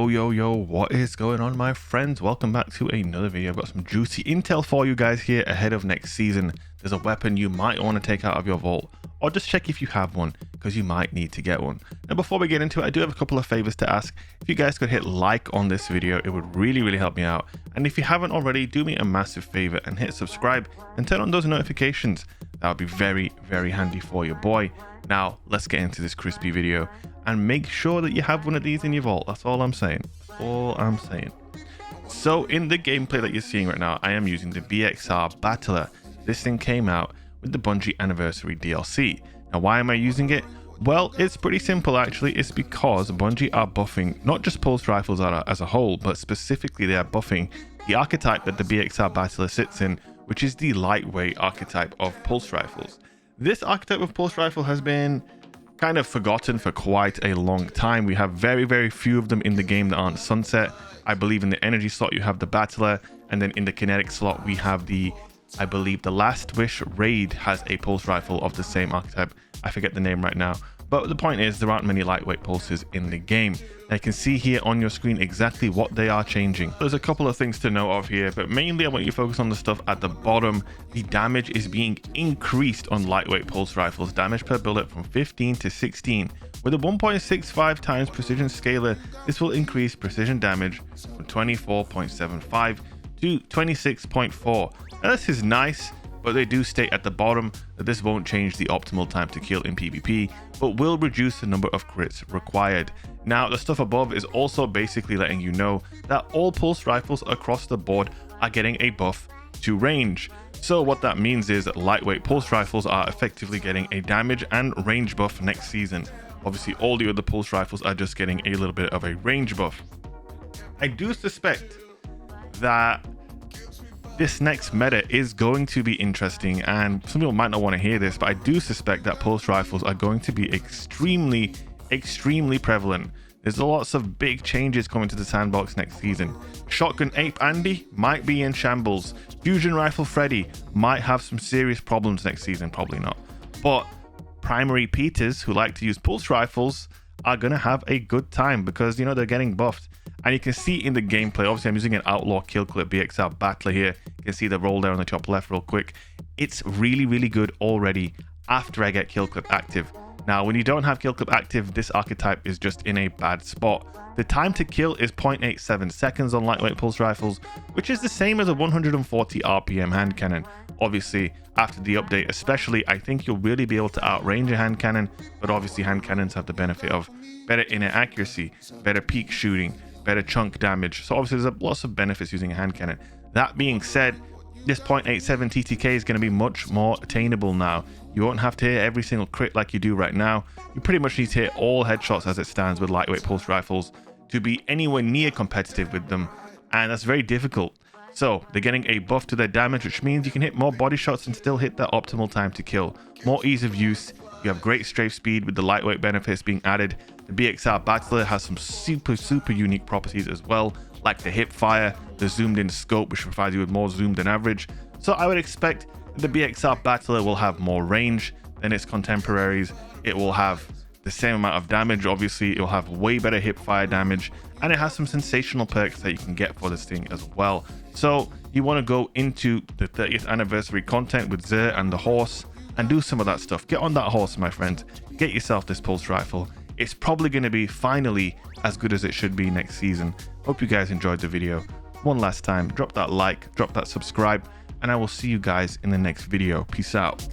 Yo, what is going on, my friends? Welcome back to another video. I've got some juicy intel for you guys here ahead of next season. There's a weapon you might want to take out of your vault, or just check if you have one, because you might need to get one. Now, before we get into it, I do have a couple of favors to ask. If you guys could hit like on this video, it would really help me out. And if you haven't already, do me a massive favor and hit subscribe and turn on those notifications. That would be very handy for your boy. Now, let's get into this crispy video and make sure that you have one of these in your vault. That's all I'm saying. So in the gameplay that you're seeing right now, I am using the BXR Battler. This thing came out with the Bungie Anniversary DLC. Now, why am I using it? Well, it's pretty simple actually. It's because Bungie are buffing not just pulse rifles as a whole, but specifically they are buffing the archetype that the BXR Battler sits in, which is the lightweight archetype of pulse rifles. This archetype of pulse rifle has been kind of forgotten for quite a long time. We have very few of them in the game that aren't sunset. I believe in the energy slot you have the Battler, and then in the kinetic slot we have I believe the Last Wish raid has a pulse rifle of the same archetype. I forget the name right now, but the point is there aren't many lightweight pulses in the game. Now you can see here on your screen exactly what they are changing. There's a couple of things to note of here, but mainly I want you to focus on the stuff at the bottom. The damage is being increased on lightweight pulse rifles. Damage per bullet from 15 to 16. With a 1.65 times precision scaler, this will increase precision damage from 24.75 to 26.4. Now this is nice, but they do state at the bottom that this won't change the optimal time to kill in PvP, but will reduce the number of crits required. Now, the stuff above is also basically letting you know that all pulse rifles across the board are getting a buff to range. So what that means is that lightweight pulse rifles are effectively getting a damage and range buff next season. Obviously, all the other pulse rifles are just getting a little bit of a range buff. I do suspect that this next meta is going to be interesting, and some people might not want to hear this, but I do suspect that pulse rifles are going to be extremely prevalent. There's lots of big changes coming to the sandbox next season. Shotgun Ape Andy might be in shambles. Fusion Rifle Freddy might have some serious problems next season, probably not. But Primary Peters, who like to use pulse rifles, are going to have a good time because, you know, they're getting buffed. And you can see in the gameplay, obviously I'm using an Outlaw Kill Clip BXR Battler here. You can see the roll there on the top left real quick. It's really good already after I get Kill Clip active. Now, when you don't have Kill Clip active, this archetype is just in a bad spot. The time to kill is 0.87 seconds on lightweight pulse rifles, which is the same as a 140 RPM hand cannon. Obviously, after the update especially, I think you'll really be able to outrange a hand cannon, but obviously hand cannons have the benefit of better inner accuracy, better peak shooting, better chunk damage. So obviously there's lots of benefits using a hand cannon. That being said, this 0.87 TTK is going to be much more attainable now. You won't have to hit every single crit like you do right now. You pretty much need to hit all headshots as it stands with lightweight pulse rifles to be anywhere near competitive with them, and that's very difficult. So they're getting a buff to their damage, which means you can hit more body shots and still hit that optimal time to kill. More ease of use. You have great strafe speed with the lightweight benefits being added. The BXR Battler has some super unique properties as well, like the hip fire, the zoomed in scope, which provides you with more zoom than average. So I would expect the BXR Battler will have more range than its contemporaries. It will have the same amount of damage. Obviously, it will have way better hip fire damage, and it has some sensational perks that you can get for this thing as well. So you want to go into the 30th anniversary content with Zer and the horse and do some of that stuff. Get on that horse, my friend. Get yourself this pulse rifle. It's probably going to be finally as good as it should be next season. Hope you guys enjoyed the video. One last time, drop that like, drop that subscribe, and I will see you guys in the next video. Peace out.